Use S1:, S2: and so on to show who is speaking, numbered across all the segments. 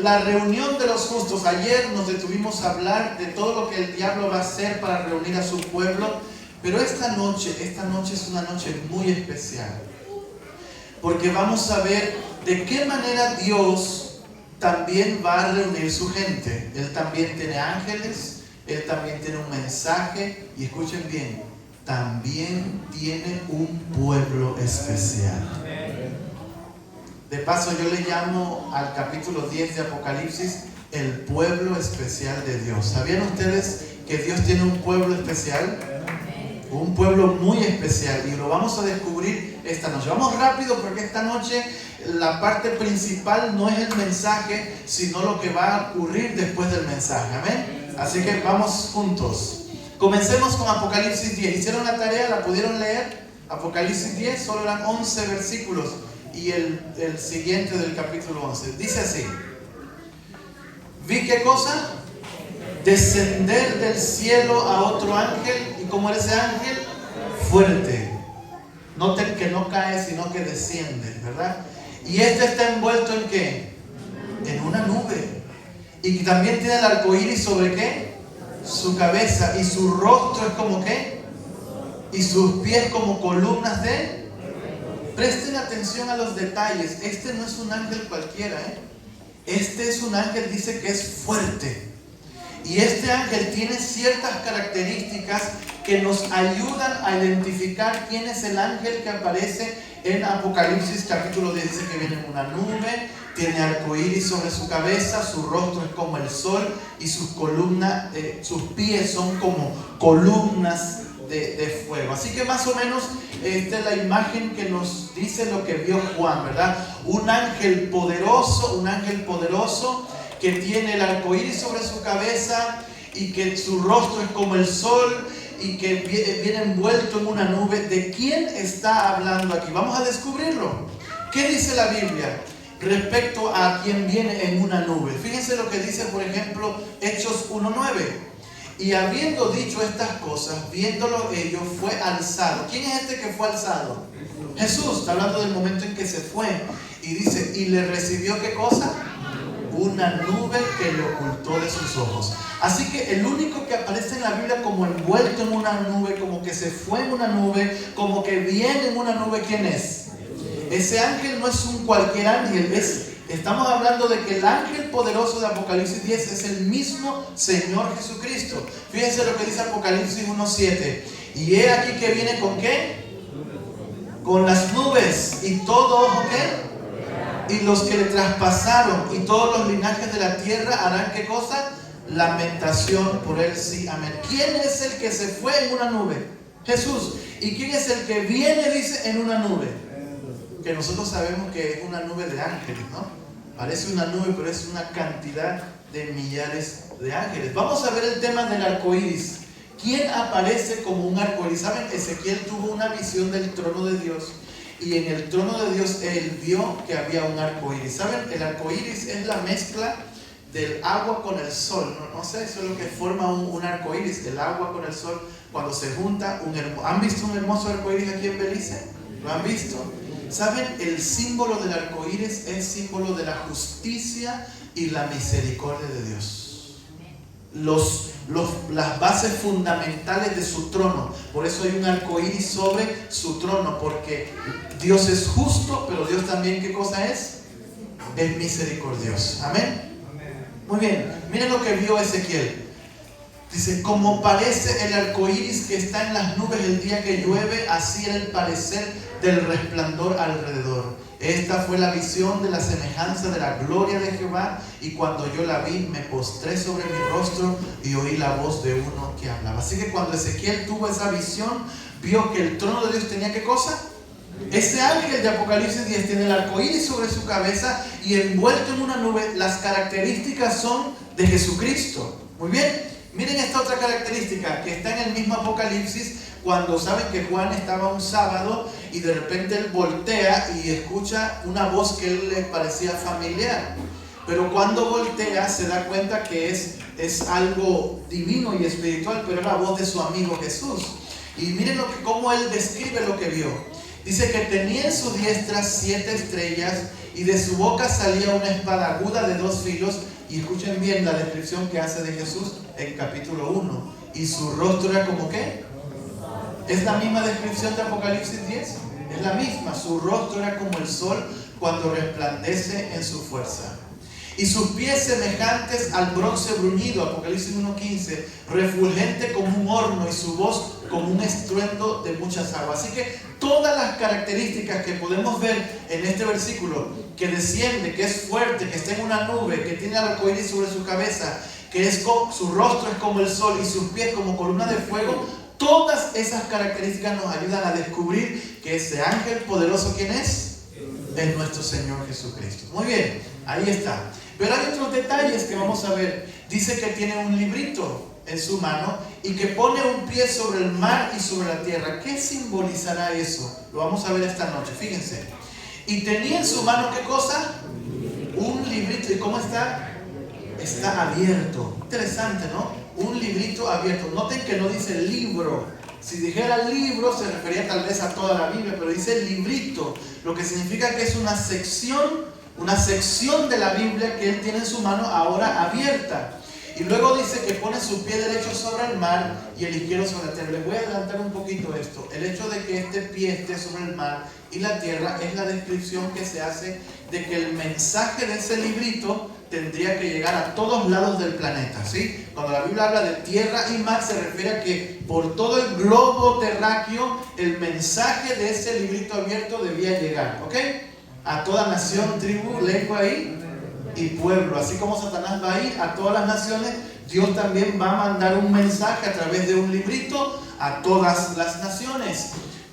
S1: la reunión de los justos. Ayer nos detuvimos a hablar de todo lo que el diablo va a hacer para reunir a su pueblo, pero esta noche es una noche muy especial, porque vamos a ver de qué manera Dios también va a reunir su gente. Él también tiene ángeles, Él también tiene un mensaje, y escuchen bien, también tiene un pueblo especial. De paso, yo le llamo al capítulo 10 de Apocalipsis el pueblo especial de Dios. ¿Sabían ustedes que Dios tiene un pueblo especial? Un pueblo muy especial, y lo vamos a descubrir esta noche. Vamos rápido porque esta noche la parte principal no es el mensaje, sino lo que va a ocurrir después del mensaje. Amén. Así que vamos juntos. Comencemos con Apocalipsis 10. ¿Hicieron la tarea? ¿La pudieron leer? Apocalipsis 10, solo eran 11 versículos. Y el siguiente del capítulo 11. Dice así: vi, ¿qué cosa? Descender del cielo a otro ángel. ¿Y cómo era ese ángel? Fuerte. Noten que no cae, sino que desciende, ¿verdad? Y este está envuelto ¿en qué? En una nube. Y también tiene el arco iris sobre ¿qué? Su cabeza. Y su rostro es como ¿qué? Y sus pies como columnas de... Presten atención a los detalles. Este no es un ángel cualquiera, Este es un ángel, dice que es fuerte. Y este ángel tiene ciertas características que nos ayudan a identificar quién es el ángel que aparece en Apocalipsis capítulo 10. Dice que viene en una nube, tiene arcoíris sobre su cabeza, su rostro es como el sol y sus columnas, sus pies son como columnas de fuego. Así que más o menos esta es la imagen que nos dice lo que vio Juan, ¿verdad? Un ángel poderoso que tiene el arco iris sobre su cabeza y que su rostro es como el sol y que viene envuelto en una nube. ¿De quién está hablando aquí? Vamos a descubrirlo. ¿Qué dice la Biblia respecto a quien viene en una nube? Fíjense lo que dice, por ejemplo, Hechos 1:9. Y habiendo dicho estas cosas, viéndolo ellos, fue alzado. ¿Quién es este que fue alzado? Jesús. Está hablando del momento en que se fue. Y dice, y le recibió ¿qué cosa? Una nube que le ocultó de sus ojos. Así que el único que aparece en la Biblia como envuelto en una nube, como que se fue en una nube, como que viene en una nube, ¿quién es? Ese ángel no es un cualquier ángel, estamos hablando de que el ángel poderoso de Apocalipsis 10 es el mismo Señor Jesucristo. Fíjense lo que dice Apocalipsis 1:7. Y he aquí que viene ¿con qué? Con las nubes, y todo ojo ¿qué? Y los que le traspasaron, y todos los linajes de la tierra harán ¿qué cosa? Lamentación por él, sí, amén. ¿Quién es el que se fue en una nube? Jesús. ¿Y quién es el que viene, dice, en una nube? Que nosotros sabemos que es una nube de ángeles, ¿no? Parece una nube, pero es una cantidad de millares de ángeles. Vamos a ver el tema del arco iris. ¿Quién aparece como un arco iris? ¿Saben? Ezequiel tuvo una visión del trono de Dios, y en el trono de Dios él vio que había un arco iris. ¿Saben? El arco iris es la mezcla del agua con el sol. No sé, eso es lo que forma un arco iris, el agua con el sol. Cuando se junta, ¿han visto un hermoso arco iris aquí en Belice? ¿Lo han visto? ¿Saben? El símbolo del arco iris es símbolo de la justicia y la misericordia de Dios. Las bases fundamentales de su trono. Por eso hay un arco iris sobre su trono, porque Dios es justo, pero Dios también, ¿qué cosa es? Es misericordioso. Amén. Muy bien, miren lo que vio Ezequiel. Dice, como parece el arco iris que está en las nubes el día que llueve, así era el parecer del resplandor alrededor. Esta fue la visión de la semejanza de la gloria de Jehová, y cuando yo la vi, me postré sobre mi rostro y oí la voz de uno que hablaba. Así que cuando Ezequiel tuvo esa visión, vio que el trono de Dios tenía ¿qué cosa? Ese ángel de Apocalipsis 10 tiene el arco iris sobre su cabeza y envuelto en una nube. Las características son de Jesucristo. Muy bien. Miren esta otra característica que está en el mismo Apocalipsis, cuando saben que Juan estaba un sábado y de repente él voltea y escucha una voz que él le parecía familiar. Pero cuando voltea se da cuenta que es algo divino y espiritual, pero era la voz de su amigo Jesús. Y miren cómo él describe lo que vio. Dice que tenía en su diestra 7 estrellas y de su boca salía una espada aguda de 2 filos. Y escuchen bien la descripción que hace de Jesús en capítulo 1. Y su rostro era como ¿qué? ¿Es la misma descripción de Apocalipsis 10? Es la misma. Su rostro era como el sol cuando resplandece en su fuerza. Y sus pies semejantes al bronce bruñido, Apocalipsis 1:15, refulgente como un horno y su voz como un estruendo de muchas aguas. Así que todas las características que podemos ver en este versículo, que desciende, que es fuerte, que está en una nube, que tiene arcoíris sobre su cabeza, que su rostro es como el sol y sus pies como columna de fuego, todas esas características nos ayudan a descubrir que ese ángel poderoso, ¿quién es? Es nuestro Señor Jesucristo. Muy bien, ahí está. Pero hay otros detalles que vamos a ver. Dice que tiene un librito en su mano y que pone un pie sobre el mar y sobre la tierra. ¿Qué simbolizará eso? Lo vamos a ver esta noche, fíjense. Y tenía en su mano, ¿qué cosa? Un librito. ¿Y cómo está? Está abierto. Interesante, ¿no? Un librito abierto. Noten que no dice libro. Si dijera libro se refería tal vez a toda la Biblia, pero dice librito, lo que significa que es una sección de la Biblia que él tiene en su mano ahora abierta. Y luego dice que pone su pie derecho sobre el mar y el izquierdo sobre la tierra. Les voy a adelantar un poquito esto. El hecho de que este pie esté sobre el mar y la tierra es la descripción que se hace de que el mensaje de ese librito tendría que llegar a todos lados del planeta, ¿sí? Cuando la Biblia habla de tierra y mar, se refiere a que por todo el globo terráqueo el mensaje de ese librito abierto debía llegar, ¿ok? A toda nación, tribu, lengua y pueblo. Así como Satanás va a ir a todas las naciones, Dios también va a mandar un mensaje a través de un librito a todas las naciones.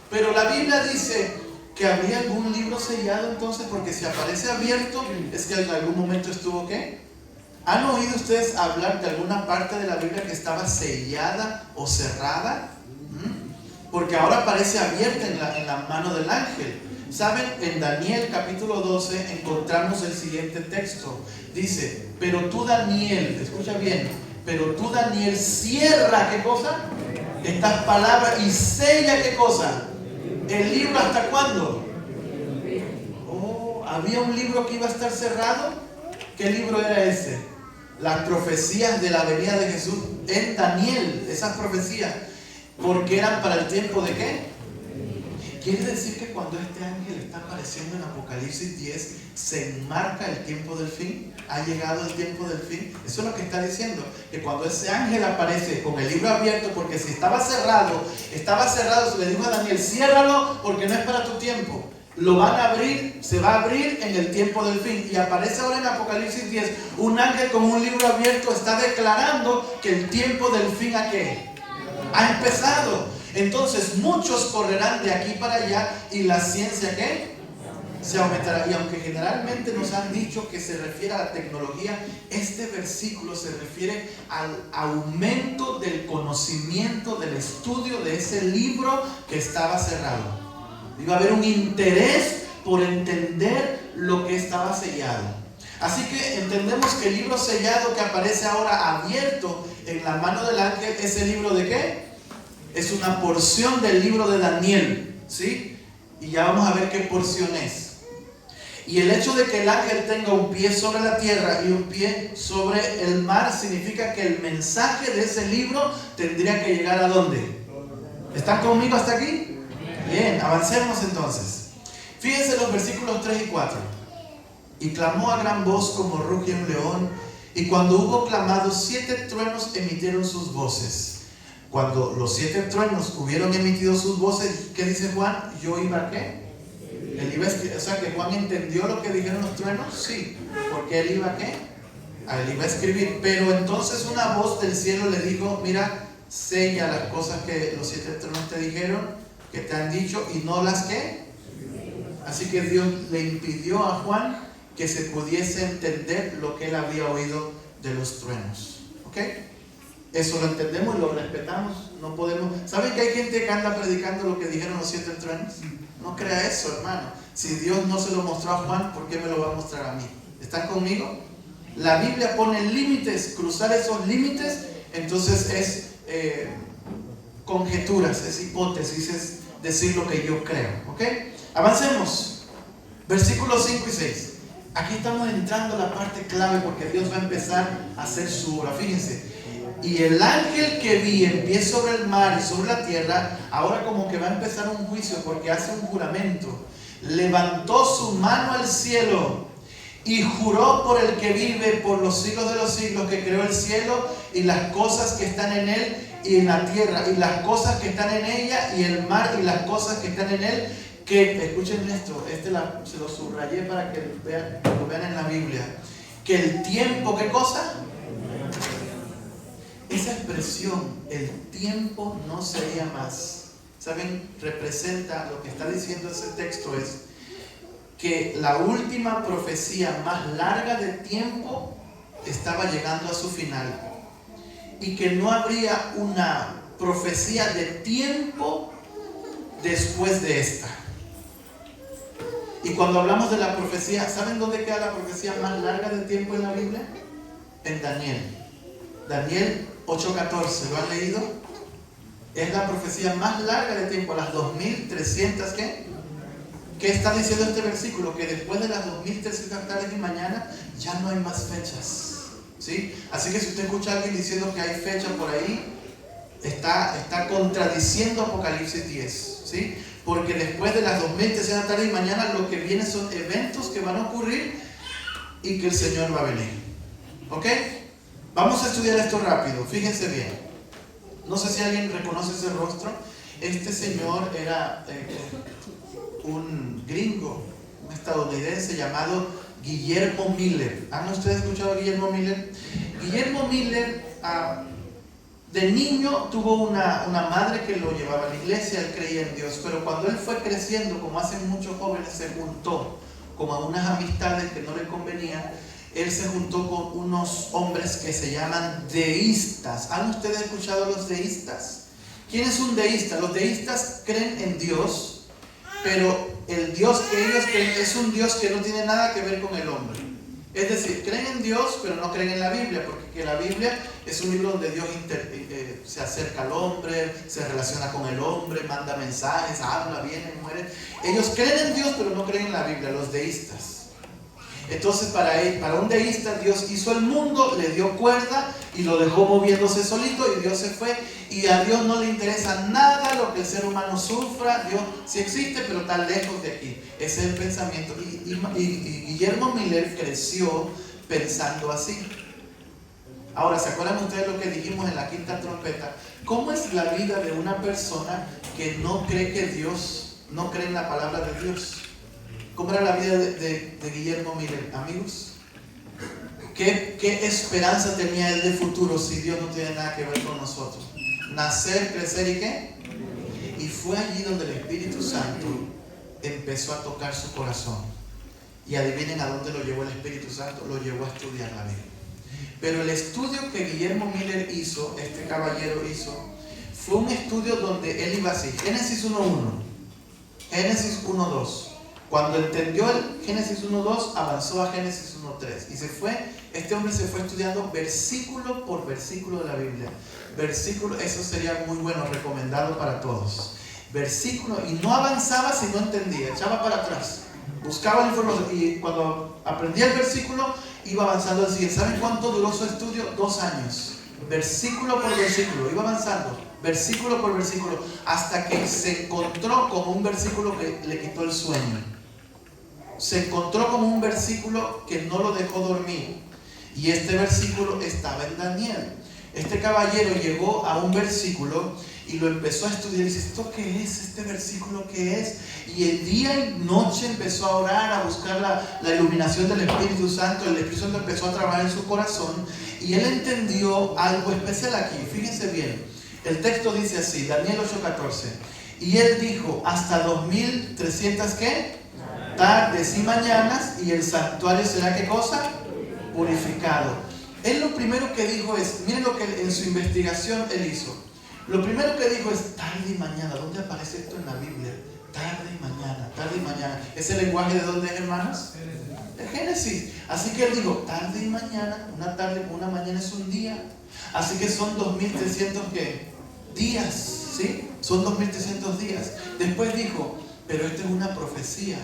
S1: Pero la Biblia dice que habría algún libro sellado entonces, porque si aparece abierto, es que en algún momento estuvo ¿qué? ¿Han oído ustedes hablar de alguna parte de la Biblia que estaba sellada o cerrada? Porque ahora aparece abierta en la mano del ángel. ¿Saben? En Daniel capítulo 12 encontramos el siguiente texto. Dice, pero tú Daniel, escucha bien, pero tú Daniel cierra, ¿qué cosa? Estas palabras y sella, ¿qué cosa? ¿El libro hasta cuándo? Oh, ¿había un libro que iba a estar cerrado? ¿Qué libro era ese? Las profecías de la venida de Jesús en Daniel, esas profecías, porque eran para el tiempo de ¿qué? Quiere decir que cuando este ángel está apareciendo en Apocalipsis 10, se enmarca el tiempo del fin. ¿Ha llegado el tiempo del fin? Eso es lo que está diciendo, que cuando ese ángel aparece con el libro abierto, porque si estaba cerrado, se le dijo a Daniel, ciérralo porque no es para tu tiempo. Lo van a abrir, se va a abrir en el tiempo del fin. Y aparece ahora en Apocalipsis 10, un ángel con un libro abierto está declarando que el tiempo del fin ¿a qué? Ha empezado. Entonces muchos correrán de aquí para allá y la ciencia ¿qué? Se aumentará. Y aunque generalmente nos han dicho que se refiere a la tecnología, este versículo se refiere al aumento del conocimiento, del estudio de ese libro que estaba cerrado. Iba a haber un interés por entender lo que estaba sellado. Así que entendemos que el libro sellado que aparece ahora abierto en la mano del ángel es el libro ¿de qué? Es una porción del libro de Daniel, ¿sí? Y ya vamos a ver qué porción es. Y el hecho de que el ángel tenga un pie sobre la tierra y un pie sobre el mar significa que el mensaje de ese libro tendría que llegar ¿a dónde? ¿Están conmigo hasta aquí? Bien, avancemos entonces. Fíjense los versículos 3 y 4. Y clamó a gran voz como ruge un león, y cuando hubo clamado, 7 truenos emitieron sus voces. Cuando los 7 truenos hubieron emitido sus voces, ¿qué dice Juan? Yo iba, ¿qué? Él iba a escribir, o sea que Juan entendió lo que dijeron los truenos, sí, porque él iba, ¿qué? Él iba a escribir, pero entonces una voz del cielo le dijo, mira, sella las cosas que los 7 truenos te dijeron, que te han dicho, y no las ¿qué? Así que Dios le impidió a Juan que se pudiese entender lo que él había oído de los truenos, ¿ok? Eso lo entendemos y lo respetamos. No podemos. ¿Saben que hay gente que anda predicando lo que dijeron los 7 truenos? No crea eso, hermano. Si Dios no se lo mostró a Juan, ¿por qué me lo va a mostrar a mí? ¿Están conmigo? La Biblia pone límites. Cruzar esos límites, entonces es conjeturas, es hipótesis, es decir lo que yo creo. ¿Ok? Avancemos. Versículos 5 y 6. Aquí estamos entrando a la parte clave porque Dios va a empezar a hacer su obra. Fíjense. Y el ángel que vi en pie sobre el mar y sobre la tierra, ahora como que va a empezar un juicio porque hace un juramento. Levantó su mano al cielo y juró por el que vive por los siglos de los siglos, que creó el cielo y las cosas que están en él y en la tierra y las cosas que están en ella y el mar y las cosas que están en él, que, escuchen esto, se lo subrayé para que lo vean en la Biblia, que el tiempo, ¿qué cosa? Esa expresión, el tiempo no sería más, ¿saben? Representa, lo que está diciendo ese texto es que la última profecía más larga de tiempo estaba llegando a su final y que no habría una profecía de tiempo después de esta. Y cuando hablamos de la profecía, ¿saben dónde queda la profecía más larga de tiempo en la Biblia? En Daniel. Daniel 8:14, ¿lo han leído? Es la profecía más larga de tiempo, las 2300, ¿qué? ¿Qué está diciendo este versículo? Que después de las 2300 tardes y mañana ya no hay más fechas, ¿sí? Así que si usted escucha a alguien diciendo que hay fecha por ahí, está contradiciendo Apocalipsis 10, ¿sí? Porque después de las 2300 tardes y mañana lo que viene son eventos que van a ocurrir y que el Señor va a venir. ¿Ok? Vamos a estudiar esto rápido, fíjense bien. No sé si alguien reconoce ese rostro. Este señor era un gringo, un estadounidense llamado Guillermo Miller. ¿Han ustedes escuchado a Guillermo Miller? Guillermo Miller de niño tuvo una madre que lo llevaba a la iglesia, él creía en Dios, pero cuando él fue creciendo, como hacen muchos jóvenes, se juntó como a unas amistades que no le convenían. Él se juntó con unos hombres que se llaman deístas. ¿Han ustedes escuchado a los deístas? ¿Quién es un deísta? Los deístas creen en Dios, pero el Dios que ellos creen es un Dios que no tiene nada que ver con el hombre. Es decir, creen en Dios, pero no creen en la Biblia, porque la Biblia es un libro donde Dios se acerca al hombre, se relaciona con el hombre, manda mensajes, habla, viene, muere. Ellos creen en Dios, pero no creen en la Biblia, los deístas. Entonces para un deísta Dios hizo el mundo, le dio cuerda y lo dejó moviéndose solito y Dios se fue, y a Dios no le interesa nada lo que el ser humano sufra. Dios sí existe, pero está lejos de aquí. Ese es el pensamiento. Y Guillermo Miller creció pensando así. Ahora, ¿se acuerdan ustedes lo que dijimos en la quinta trompeta? ¿Cómo es la vida de una persona que no cree que Dios, no cree en la palabra de Dios? ¿Cómo era la vida de Guillermo Miller, amigos? ¿Qué esperanza tenía él de futuro si Dios no tiene nada que ver con nosotros? Nacer, crecer y ¿qué? Y fue allí donde el Espíritu Santo empezó a tocar su corazón. Y adivinen a dónde lo llevó el Espíritu Santo. Lo llevó a estudiar la Biblia. Pero el estudio que Guillermo Miller hizo, este caballero hizo, fue un estudio donde él iba así: Génesis 1:1, Génesis 1:2. Cuando entendió el Génesis 1:2, avanzó a Génesis 1:3 y este hombre se fue estudiando versículo por versículo de la Biblia. Versículo, eso sería muy bueno, recomendado para todos. Versículo, y no avanzaba si no entendía, echaba para atrás, buscaba la información, y cuando aprendía el versículo iba avanzando al siguiente. ¿Saben cuánto duró su estudio? 2 años, versículo por versículo, iba avanzando versículo por versículo, hasta que se encontró como un versículo que le quitó el sueño. Se encontró como un versículo que no lo dejó dormir, y este versículo estaba en Daniel. Este caballero llegó a un versículo y lo empezó a estudiar y dice: ¿esto qué es? ¿Este versículo qué es? Y el día y noche empezó a orar, a buscar la iluminación del Espíritu Santo. El Espíritu Santo empezó a trabajar en su corazón y él entendió algo especial aquí. Fíjense bien, el texto dice así, Daniel 8:14, y él dijo: hasta 2300 ¿qué? Tardes y mañanas, y el santuario será ¿qué cosa? Purificado. Él lo primero que dijo es, miren lo que en su investigación él hizo. Lo primero que dijo es tarde y mañana. ¿Dónde aparece esto en la Biblia? Tarde y mañana, tarde y mañana. ¿Ese lenguaje de dónde es, hermanos? De Génesis. Así que él dijo tarde y mañana. Una tarde, una mañana es un día. Así que son 2300 ¿qué? Días. ¿sí? Son 2300 días. Después dijo, pero esta es una profecía.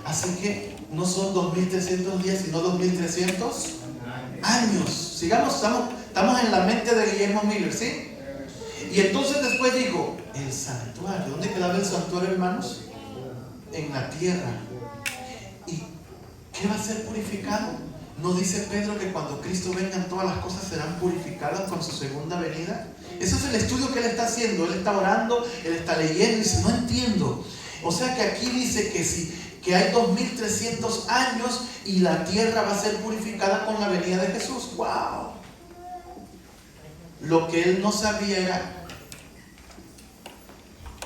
S1: Así que no son 2300 días, sino 2300 años. Sigamos, estamos en la mente de Guillermo Miller, ¿sí? Y entonces después dijo, el santuario. ¿Dónde quedaba el santuario, hermanos? En la tierra. ¿Y qué va a ser purificado? ¿No dice Pedro que cuando Cristo venga todas las cosas serán purificadas con su segunda venida? Ese es el estudio que él está haciendo. Él está orando, él está leyendo y dice, no entiendo. O sea que aquí dice que hay 2300 años y la tierra va a ser purificada con la venida de Jesús. ¡Wow! Lo que él no sabía era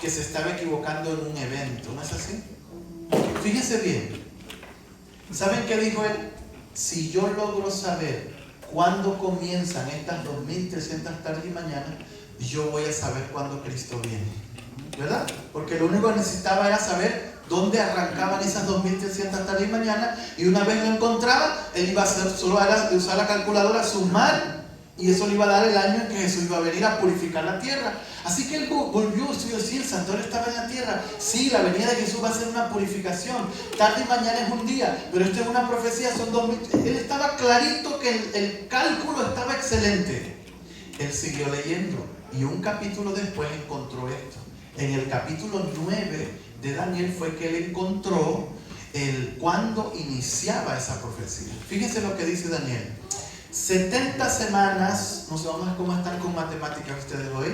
S1: que se estaba equivocando en un evento, ¿no es así? Fíjense bien. ¿Saben qué dijo él? Si yo logro saber cuándo comienzan estas 2300 tardes y mañanas, yo voy a saber cuándo Cristo viene, ¿verdad? Porque lo único que necesitaba era saber dónde arrancaban esas 2300 tardes y mañanas, y una vez lo encontraba, él iba a hacer, solo era de usar la calculadora, sumar, y eso le iba a dar el año en que Jesús iba a venir a purificar la tierra. Así que él volvió, estudió, sí, el santuario estaba en la tierra, sí, la venida de Jesús va a ser una purificación, tarde y mañana es un día, pero esto es una profecía, son 2000. Él estaba clarito que el cálculo estaba excelente. Él siguió leyendo y un capítulo después encontró esto. En el capítulo 9 de Daniel fue que él encontró cuándo iniciaba esa profecía. Fíjense lo que dice Daniel. 70 semanas, no sé cómo están con matemáticas ustedes hoy.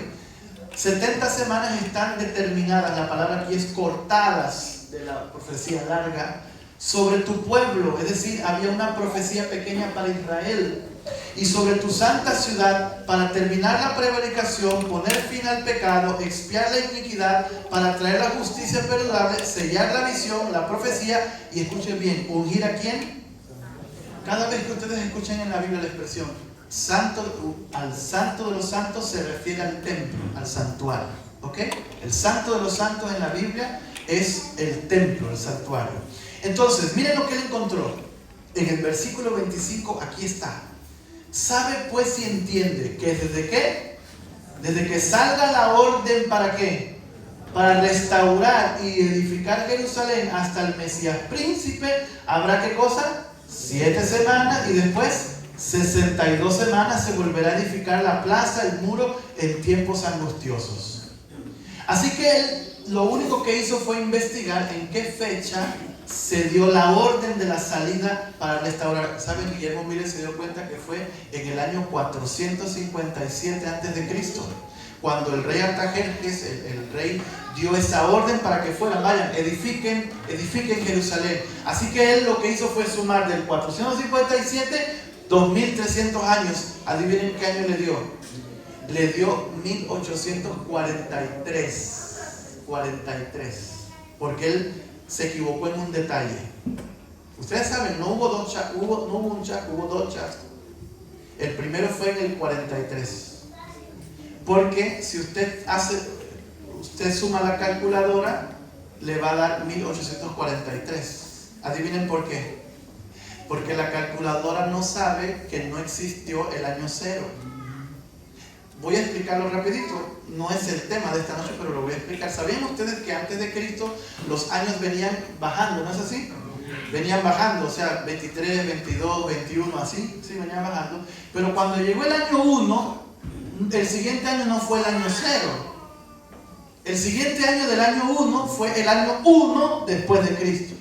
S1: 70 semanas están determinadas, la palabra aquí es cortadas de la profecía larga, sobre tu pueblo, es decir, había una profecía pequeña para Israel, y sobre tu santa ciudad, para terminar la prevaricación, poner fin al pecado, expiar la iniquidad, para traer la justicia perdurable, sellar la visión, la profecía, y escuchen bien, ungir a quién. Cada vez que ustedes escuchen en la Biblia la expresión al santo de los santos, se refiere al templo, al santuario, ¿ok? El santo de los santos en la Biblia es el templo, el santuario. Entonces, miren lo que él encontró en el versículo 25, aquí está. Sabe pues y entiende que desde ¿qué? Desde que salga la orden, ¿para qué? Para restaurar y edificar Jerusalén hasta el Mesías príncipe, ¿habrá qué cosa? 7 semanas, y después 62 semanas se volverá a edificar la plaza, el muro, en tiempos angustiosos. Así que él lo único que hizo fue investigar en qué fecha se dio la orden de la salida para restaurar. ¿Saben? Guillermo Miller se dio cuenta que fue en el año 457 a.C., cuando el rey Artajerjes, el rey, dio esa orden para que fueran, vayan, edifiquen Jerusalén. Así que él lo que hizo fue sumar del 457, 2300 años. Adivinen qué año le dio. Le dio 1843. 43. Porque él se equivocó en un detalle. Ustedes saben, no hubo un chasco, hubo dos chascos. El primero fue en el 43. Porque si usted suma la calculadora, le va a dar 1843. Adivinen por qué. Porque la calculadora no sabe que no existió el año cero. Voy a explicarlo rapidito. No es el tema de esta noche, pero lo voy a explicar. ¿Sabían ustedes que antes de Cristo los años venían bajando? ¿No es así? Venían bajando, o sea, 23, 22, 21, así, sí, venían bajando. Pero cuando llegó el año 1, el siguiente año no fue el año 0. El siguiente año del año 1 fue el año 1 después de Cristo.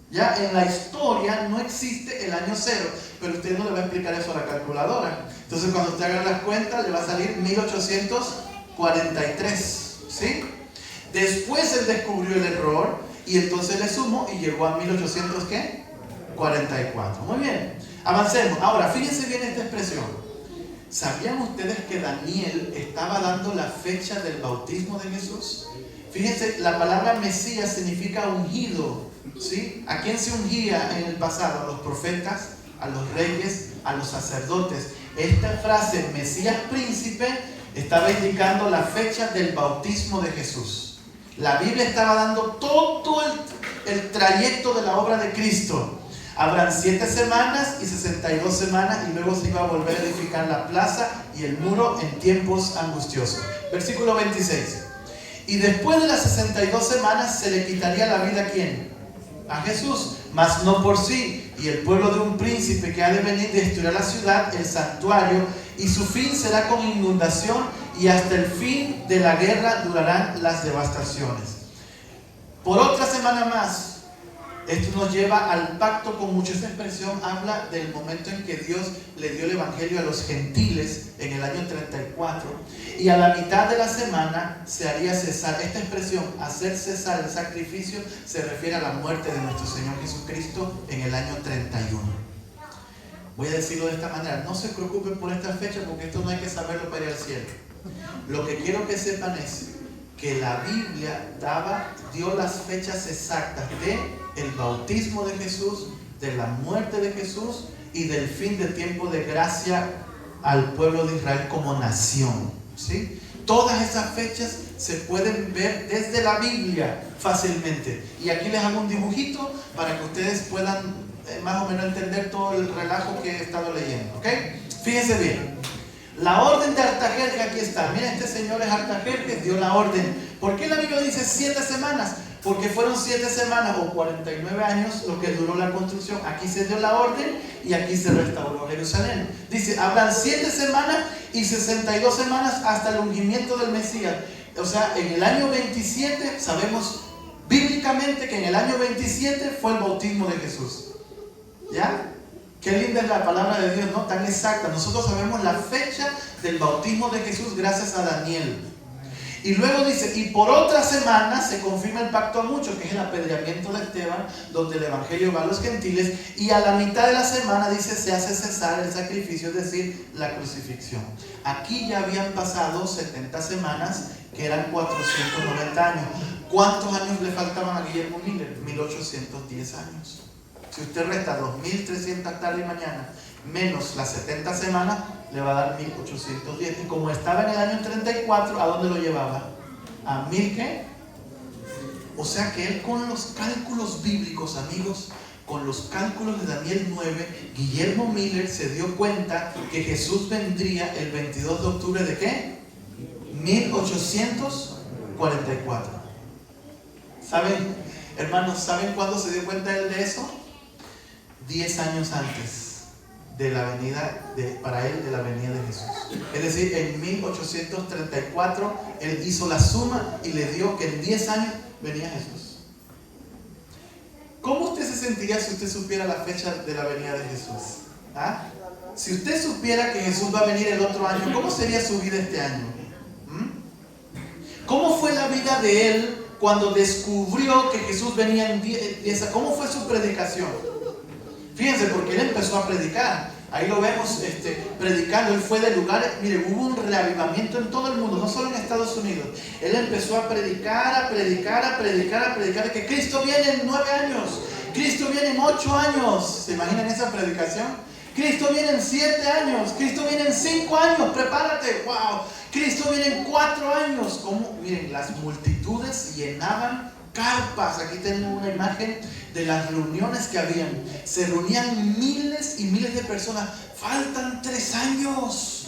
S1: Ya en la historia no existe el año 0, pero usted no le va a explicar eso a la calculadora. Entonces cuando usted haga las cuentas le va a salir 1843, ¿sí? Después él descubrió el error y entonces le sumó y llegó a 1844. Muy bien, avancemos. Ahora, fíjense bien esta expresión. ¿Sabían ustedes que Daniel estaba dando la fecha del bautismo de Jesús? Fíjense, la palabra Mesías significa ungido, ¿sí? ¿A quién se ungía en el pasado? A los profetas, a los reyes, a los sacerdotes. Esta frase, Mesías príncipe, estaba indicando la fecha del bautismo de Jesús. La Biblia estaba dando todo el trayecto de la obra de Cristo. Habrán 7 semanas y 62 semanas y luego se iba a volver a edificar la plaza y el muro en tiempos angustiosos. Versículo 26. Y después de las 62 semanas se le quitaría la vida ¿a quién? A Jesús, mas no por sí. Y el pueblo de un príncipe que ha de venir destruirá la ciudad, el santuario, y su fin será con inundación, y hasta el fin de la guerra durarán las devastaciones. Por otra semana más, esto nos lleva al pacto con mucho. Esta expresión habla del momento en que Dios le dio el evangelio a los gentiles en el año 34, y a la mitad de la semana se haría cesar. Esta expresión, hacer cesar el sacrificio, se refiere a la muerte de nuestro Señor Jesucristo en el año 31. Voy a decirlo de esta manera: no se preocupen por esta fecha, porque esto no hay que saberlo para ir al cielo. Lo que quiero que sepan es que la Biblia dio las fechas exactas del bautismo de Jesús, de la muerte de Jesús y del fin del tiempo de gracia al pueblo de Israel como nación, ¿sí? Todas esas fechas se pueden ver desde la Biblia fácilmente. Y aquí les hago un dibujito para que ustedes puedan más o menos entender todo el relajo que he estado leyendo, ¿ok? Fíjense bien. La orden de Artajerjes, aquí está. Miren, este señor es Artajerjes, dio la orden. ¿Por qué la Biblia dice 7 semanas? Porque fueron 7 semanas o 49 años lo que duró la construcción. Aquí se dio la orden y aquí se restauró Jerusalén. Dice, habrán 7 semanas y 62 semanas hasta el ungimiento del Mesías. O sea, en el año 27, sabemos bíblicamente que en el año 27 fue el bautismo de Jesús. ¿Ya? Qué linda es la palabra de Dios, ¿no? Tan exacta. Nosotros sabemos la fecha del bautismo de Jesús gracias a Daniel. Y luego dice, y por otra semana se confirma el pacto a muchos, que es el apedreamiento de Esteban, donde el evangelio va a los gentiles. Y a la mitad de la semana dice, se hace cesar el sacrificio, es decir, la crucifixión. Aquí ya habían pasado 70 semanas, que eran 490 años. ¿Cuántos años le faltaban a Guillermo Miller? 1810 años. Si usted resta 2300 tarde y mañana menos las 70 semanas, le va a dar 1810. Y como estaba en el año 34, ¿a dónde lo llevaba? ¿A 1000 qué? O sea que él, con los cálculos bíblicos, amigos, con los cálculos de Daniel 9, Guillermo Miller se dio cuenta que Jesús vendría el 22 de octubre ¿de qué? 1844. ¿Saben, hermanos, saben cuándo se dio cuenta él de eso? 10 años antes de la venida para él de la venida de Jesús. Es decir, en 1834 él hizo la suma y le dio que en 10 años venía Jesús. ¿Cómo usted se sentiría si usted supiera la fecha de la venida de Jesús? ¿Ah? Si usted supiera que Jesús va a venir el otro año, ¿cómo sería su vida este año? ¿Cómo fue la vida de él cuando descubrió que Jesús venía en 10 años? ¿Cómo fue su predicación? Fíjense, porque él empezó a predicar. Ahí lo vemos predicando. Él fue de lugares. Mire, hubo un reavivamiento en todo el mundo, no solo en Estados Unidos. Él empezó a predicar, que Cristo viene en 9 años, Cristo viene en 8 años. ¿Se imaginan esa predicación? Cristo viene en 7 años, Cristo viene en 5 años, prepárate, wow. Cristo viene en 4 años. ¿Cómo? Miren, las multitudes llenaban carpas. Aquí tenemos una imagen de las reuniones que habían. Se reunían miles y miles de personas. Faltan 3 años,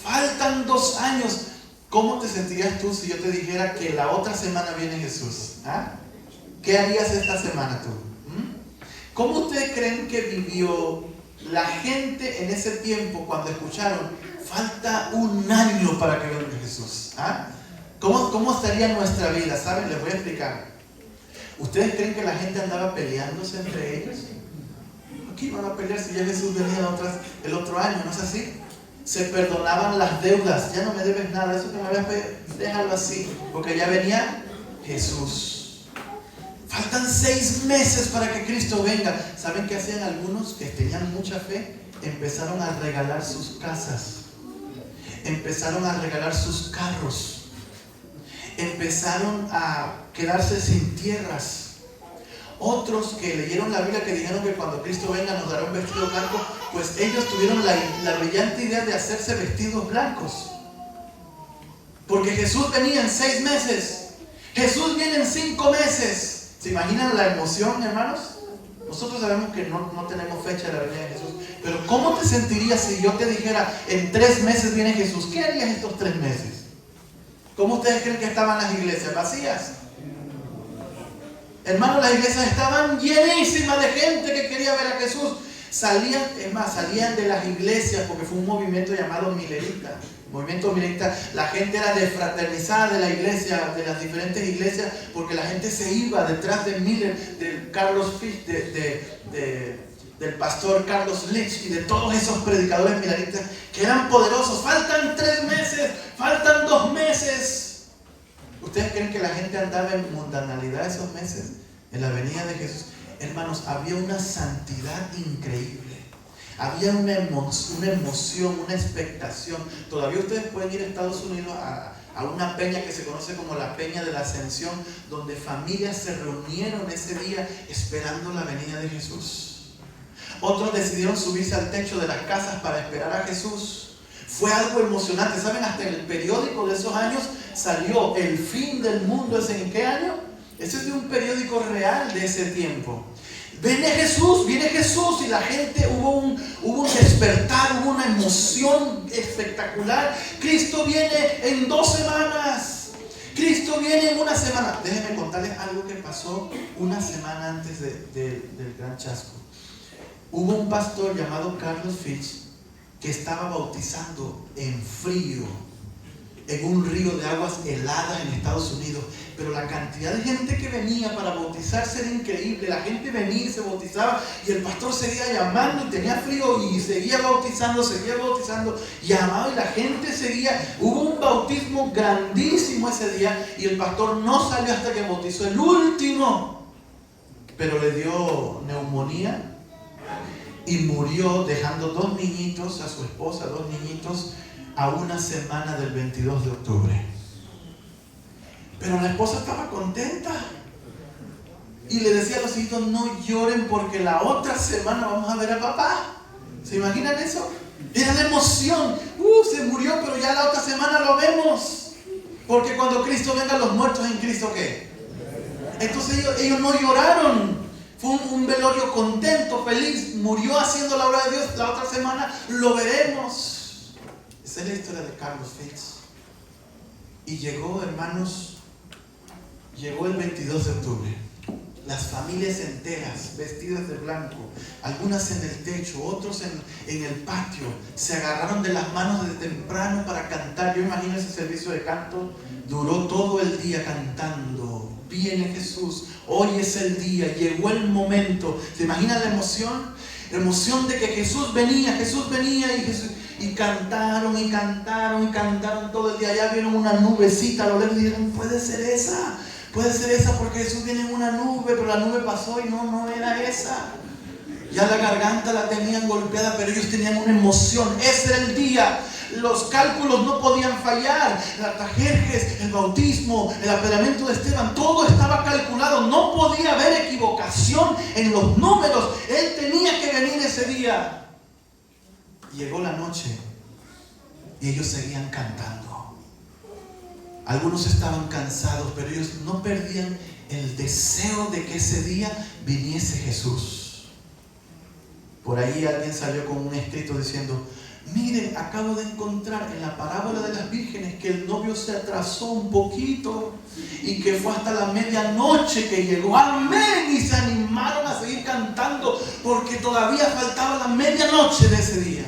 S1: faltan 2 años. ¿Cómo te sentirías tú si yo te dijera que la otra semana viene Jesús? ¿Ah? ¿Qué harías esta semana tú? ¿Cómo ustedes creen que vivió la gente en ese tiempo cuando escucharon, falta 1 año para que venga Jesús? ¿Ah? ¿Cómo estaría nuestra vida? ¿Saben? Les voy a explicar. ¿Ustedes creen que la gente andaba peleándose entre ellos? ¿Qué iban a pelear si ya Jesús venía el otro año? ¿No es así? Se perdonaban las deudas. Ya no me debes nada, eso que me habías pedido, déjalo así, porque ya venía Jesús. Faltan 6 meses para que Cristo venga. ¿Saben qué hacían algunos que tenían mucha fe? Empezaron a regalar sus casas, empezaron a regalar sus carros, empezaron a quedarse sin tierras. Otros que leyeron la Biblia, que dijeron que cuando Cristo venga nos dará un vestido blanco, pues ellos tuvieron la brillante idea de hacerse vestidos blancos, porque Jesús venía en 6 meses, Jesús viene en 5 meses. ¿Se imaginan la emoción, hermanos? Nosotros sabemos que no tenemos fecha de la venida de Jesús, pero ¿cómo te sentirías si yo te dijera en 3 meses viene Jesús? ¿Qué harías estos 3 meses? ¿Cómo ustedes creen que estaban las iglesias? ¿Vacías? Hermanos, las iglesias estaban llenísimas de gente que quería ver a Jesús. Salían de las iglesias porque fue un movimiento llamado milerita. Movimiento milerita, la gente era desfraternizada de la iglesia, de las diferentes iglesias, porque la gente se iba detrás de Miller, de Carlos Fish, del pastor Carlos Lynch y de todos esos predicadores mileritas que eran poderosos. Faltan 3 meses, faltan 2 meses. ¿Ustedes creen que la gente andaba en mundanalidad esos meses? En la venida de Jesús. Hermanos, había una santidad increíble. Había una emoción, una expectación. Todavía ustedes pueden ir a Estados Unidos a una peña que se conoce como la Peña de la Ascensión, donde familias se reunieron ese día esperando la venida de Jesús. Otros decidieron subirse al techo de las casas para esperar a Jesús. Fue algo emocionante. ¿Saben? Hasta en el periódico de esos años salió El Fin del Mundo. ¿Es en qué año? Ese es de un periódico real de ese tiempo. Viene Jesús, y la gente hubo un despertar, hubo una emoción espectacular. Cristo viene en 2 semanas. Cristo viene en 1 semana. Déjenme contarles algo que pasó 1 semana antes del gran chasco. Hubo un pastor llamado Carlos Fitch que estaba bautizando en frío en un río de aguas heladas en Estados Unidos. Pero la cantidad de gente que venía para bautizarse era increíble. La gente venía y se bautizaba, y el pastor seguía llamando y tenía frío y seguía bautizando, llamaba y la gente seguía. Hubo un bautismo grandísimo ese día y el pastor no salió hasta que bautizó el último. Pero le dio neumonía y murió, dejando 2 niñitos, a su esposa, 2 niñitos, a 1 semana del 22 de octubre. Pero la esposa estaba contenta y le decía a los hijos: no lloren porque la otra semana vamos a ver a papá. ¿Se imaginan eso? Era la emoción. Se murió, pero ya la otra semana lo vemos. Porque cuando Cristo venga, los muertos en Cristo, ¿qué? Entonces ellos no lloraron. Fue un velorio contento, feliz. Murió haciendo la obra de Dios. La otra semana lo veremos. Esa es la historia de Carlos Fitz. Y llegó, hermanos, llegó el 22 de octubre. Las familias enteras, vestidas de blanco, algunas en el techo, otros en el patio, se agarraron de las manos desde temprano para cantar. Yo imagino ese servicio de canto, duró todo el día cantando. Viene Jesús, hoy es el día, llegó el momento. ¿Se imaginan la emoción? La emoción de que Jesús venía y cantaron todo el día. Ya vieron una nubecita a lo lejos y dijeron: puede ser esa porque Jesús viene en una nube, pero la nube pasó y no era esa. Ya la garganta la tenían golpeada, pero ellos tenían una emoción. Ese era el día. Los cálculos no podían fallar. La Tajerjes, el bautismo, el apedramiento de Esteban, todo estaba calculado. No podía haber equivocación en los números. Él tenía que venir ese día. Llegó la noche y ellos seguían cantando. Algunos estaban cansados, pero ellos no perdían el deseo de que ese día viniese Jesús. Por ahí alguien salió con un escrito diciendo: miren, acabo de encontrar en la parábola de las vírgenes que el novio se atrasó un poquito y que fue hasta la medianoche que llegó. Amén. Y se animaron a seguir cantando porque todavía faltaba la medianoche de ese día.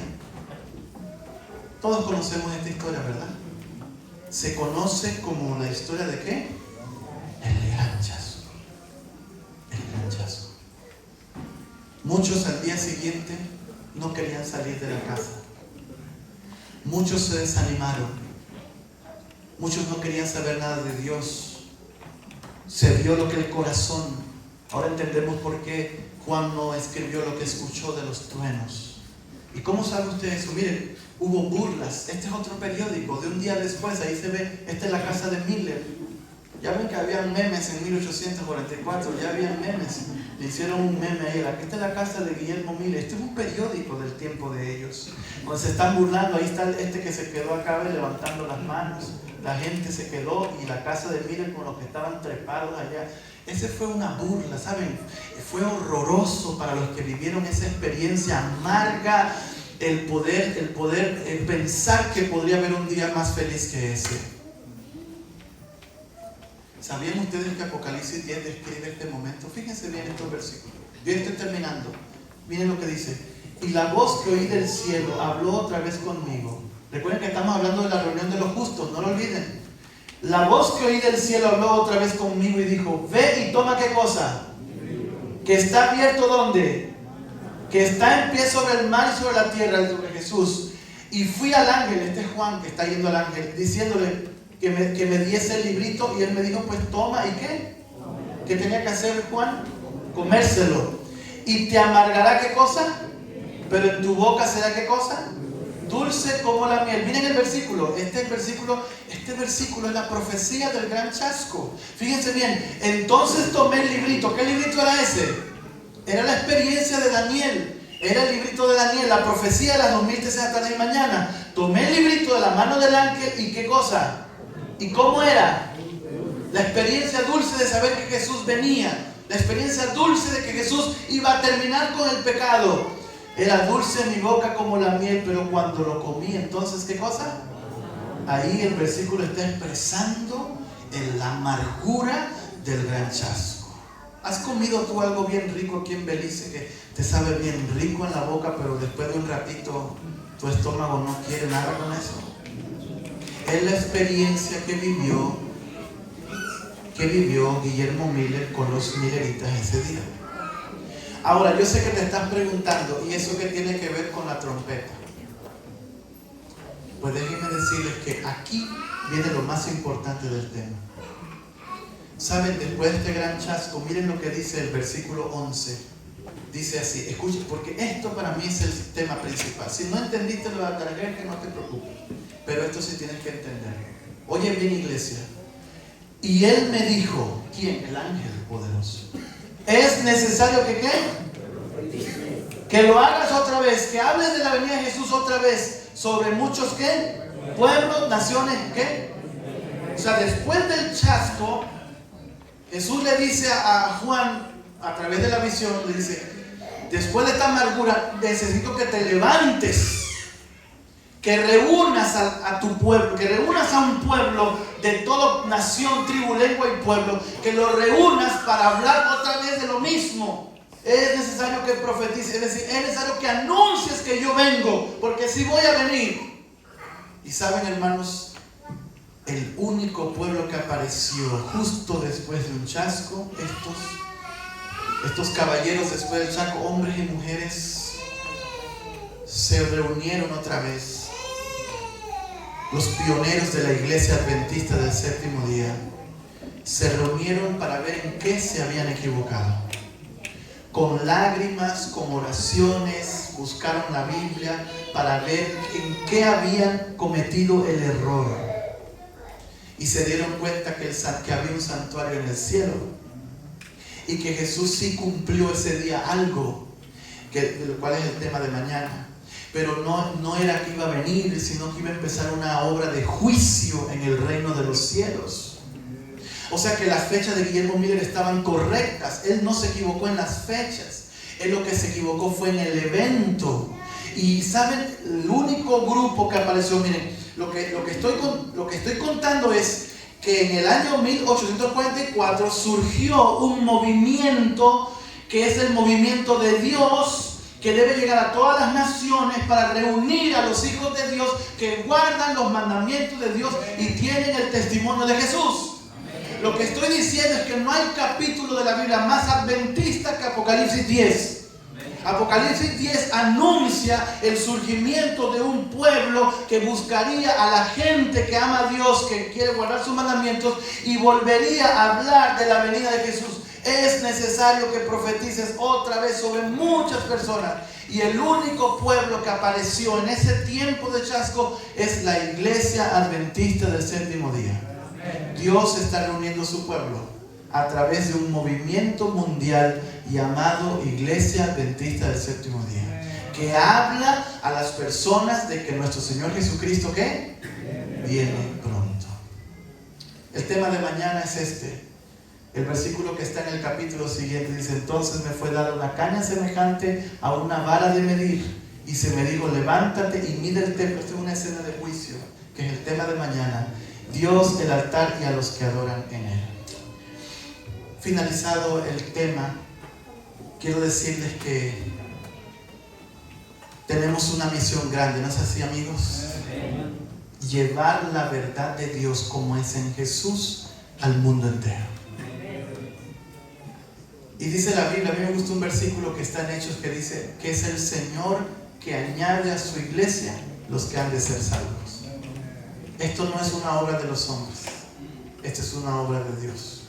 S1: Todos conocemos esta historia, ¿verdad? Se conoce como la historia de ¿qué? El gran chasco. El gran chasco. Muchos al día siguiente no querían salir de la casa. Muchos se desanimaron. Muchos no querían saber nada de Dios. Se vio lo que el corazón. Ahora entendemos por qué Juan no escribió lo que escuchó de los truenos. ¿Y cómo sabe usted eso? Miren, hubo burlas. Este es otro periódico de un día después. Ahí se ve, esta es la casa de Miller. Ya ven que habían memes en 1844. Ya habían memes. Le hicieron un meme ahí. Esta es la casa de Guillermo Miller. Este es un periódico del tiempo de ellos. Cuando se están burlando, ahí está este que se quedó acá levantando las manos. La gente se quedó y la casa de Miller con los que estaban trepados allá. Ese fue una burla, ¿saben? Fue horroroso para los que vivieron esa experiencia amarga. El poder pensar que podría haber un día más feliz que ese. ¿Sabían ustedes que Apocalipsis 10 describe este momento? Fíjense bien estos versículos. Yo estoy terminando. Miren lo que dice. Y la voz que oí del cielo habló otra vez conmigo. Recuerden que estamos hablando de la reunión de los justos, no lo olviden. La voz que oí del cielo habló otra vez conmigo y dijo: ve y toma ¿qué cosa? Que está abierto ¿dónde? Que está en pie sobre el mar y sobre la tierra, sobre Jesús. Y fui al ángel, este es Juan que está yendo al ángel, diciéndole que me diese el librito, y él me dijo: pues toma. ¿Y qué? ¿Qué tenía que hacer Juan? Comérselo. Y te amargará ¿qué cosa? Pero en tu boca será ¿qué cosa? Dulce como la miel. Miren el versículo. Este versículo es la profecía del gran chasco. Fíjense bien. Entonces tomé el librito. ¿Qué librito era ese? Era la experiencia de Daniel. Era el librito de Daniel, la profecía de las 2000 tarde y mañana. Tomé el librito de la mano del ángel y ¿qué cosa? ¿Y cómo era? La experiencia dulce de saber que Jesús venía. La experiencia dulce de que Jesús iba a terminar con el pecado. Era dulce en mi boca como la miel, pero cuando lo comí, entonces ¿qué cosa? Ahí el versículo está expresando la amargura del gran chasco. ¿Has comido tú algo bien rico aquí en Belice que te sabe bien rico en la boca, pero después de un ratito tu estómago no quiere nada con eso? Es la experiencia que vivió Guillermo Miller con los milleritas ese día. Ahora, yo sé que te estás preguntando, ¿y eso qué tiene que ver con la trompeta? Pues déjenme decirles que aquí viene lo más importante del tema. ¿Saben? Después de este gran chasco, miren lo que dice el versículo 11. Dice así, escuchen, porque esto para mí es el tema principal. Si no entendiste lo de la tarea, que no te preocupes, pero esto sí tienes que entender. Oye bien, iglesia. Y él me dijo, ¿quién? El ángel poderoso. Es necesario que ¿qué? Que lo hagas otra vez, que hables de la venida de Jesús otra vez, sobre muchos ¿qué? Pueblos, naciones, ¿qué? O sea, después del chasco, Jesús le dice a Juan, a través de la visión, le dice: después de esta amargura, necesito que te levantes, que reúnas a tu pueblo, que reúnas a un pueblo de toda nación, tribu, lengua y pueblo, que lo reúnas para hablar otra vez de lo mismo. Es necesario que profetices, es decir, es necesario que anuncies que yo vengo, porque si voy a venir. Y saben, hermanos, el único pueblo que apareció justo después de un chasco, estos caballeros después del chasco, hombres y mujeres, se reunieron otra vez. Los pioneros de la iglesia adventista del séptimo día se reunieron para ver en qué se habían equivocado. Con lágrimas, con oraciones, buscaron la Biblia para ver en qué habían cometido el error. Y se dieron cuenta que había un santuario en el cielo. Y que Jesús sí cumplió ese día algo, de lo cual es el tema de mañana. Pero no era que iba a venir, sino que iba a empezar una obra de juicio en el reino de los cielos. O sea que las fechas de Guillermo Miller estaban correctas. Él no se equivocó en las fechas. Él lo que se equivocó fue en el evento. Y saben, el único grupo que apareció, miren, lo que estoy contando es que en el año 1844 surgió un movimiento que es el movimiento de Dios, que debe llegar a todas las naciones para reunir a los hijos de Dios que guardan los mandamientos de Dios y tienen el testimonio de Jesús. Lo que estoy diciendo es que no hay capítulo de la Biblia más adventista que Apocalipsis 10. Apocalipsis 10 anuncia el surgimiento de un pueblo que buscaría a la gente que ama a Dios, que quiere guardar sus mandamientos, y volvería a hablar de la venida de Jesús. Es necesario que profetices otra vez sobre muchas personas. Y el único pueblo que apareció en ese tiempo de chasco es la iglesia adventista del séptimo día. Dios está reuniendo su pueblo a través de un movimiento mundial llamado Iglesia Adventista del Séptimo Día, que habla a las personas de que nuestro Señor Jesucristo, ¿qué? Viene pronto. El tema de mañana es este. El versículo que está en el capítulo siguiente dice: entonces me fue dada una caña semejante a una vara de medir, y se me dijo: levántate y mide el templo. Esta es una escena de juicio, que es el tema de mañana. Dios, el altar y a los que adoran en él. finalizado el tema, quiero decirles que tenemos una misión grande, ¿no es así, amigos? Llevar la verdad de Dios como es en Jesús al mundo entero. Y dice la Biblia, a mí me gusta un versículo que está en Hechos que dice que es el Señor que añade a su iglesia los que han de ser salvos. Esto no es una obra de los hombres, esta es una obra de Dios.